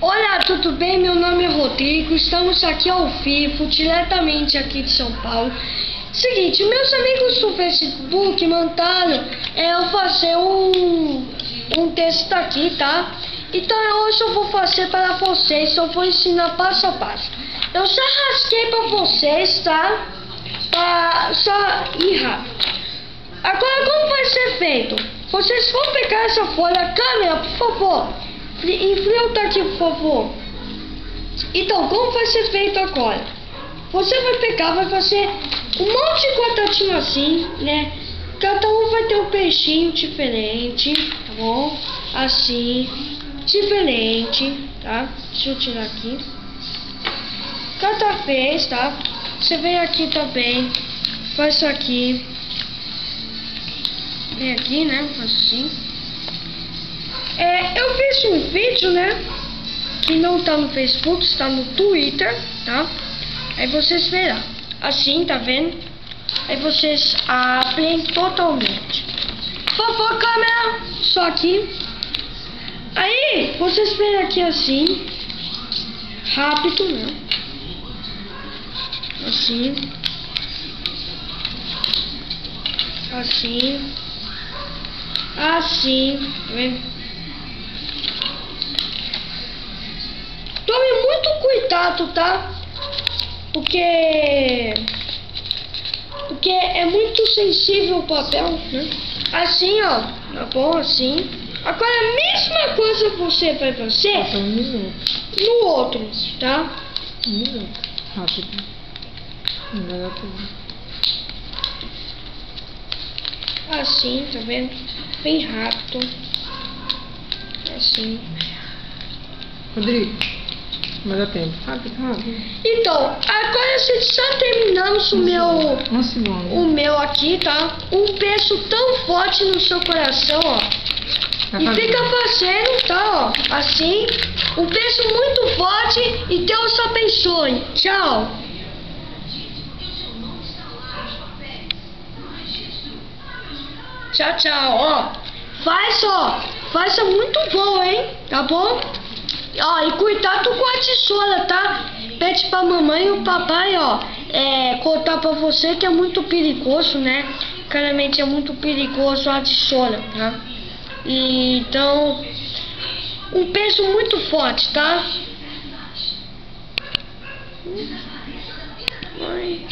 Olá, tudo bem? Meu nome é Rodrigo, estamos aqui ao vivo, diretamente aqui de São Paulo. Seguinte, meus amigos do Facebook mandaram eu fazer um texto aqui, tá? Então hoje eu vou fazer para vocês, eu vou ensinar passo a passo. Eu já rasguei para vocês, tá? Só ir rápido. Agora como vai ser feito? Vocês vão pegar essa folha, câmera, por favor. Enfrenta aqui, por favor. Então, como vai ser feito agora? Você vai pegar, vai fazer um monte de quadradinho assim, né? Cada um vai ter um peixinho diferente, tá bom? Assim, diferente, tá? Deixa eu tirar aqui. Cada vez, tá? Você vem aqui também, faz isso aqui. Vem aqui, né? Faz assim. Eu fiz um vídeo, né? Que não tá no Facebook, está no Twitter, tá? Aí vocês verão. Assim, tá vendo? Aí vocês abrem totalmente. Por favor, câmera. Só aqui. Aí, vocês vêm aqui assim. Rápido, né? Assim. Assim. Assim. Tá vendo? Tome muito cuidado, tá? Porque é muito sensível o papel, né? Assim, ó, tá bom? Assim. Agora a mesma coisa você vai fazer no outro, tá? Um minuto. Rápido. Não dá tudo. Assim, tá vendo? Bem rápido. Assim. Rodrigo, não dá tempo. Rápido, rápido. Então, agora já terminamos o meu aqui, tá? Um beijo tão forte no seu coração, ó. E fica fazendo, tá, ó, assim. Um beijo muito forte e Deus abençoe. Tchau. Tchau, tchau, ó. Faz muito bom, hein? Tá bom? Ó, e cuidado com a tesoura, tá? Pede pra mamãe e o papai, ó, cortar pra você, que é muito perigoso, né? Claramente é muito perigoso a tesoura, tá? E, então, um peso muito forte, tá? Ai.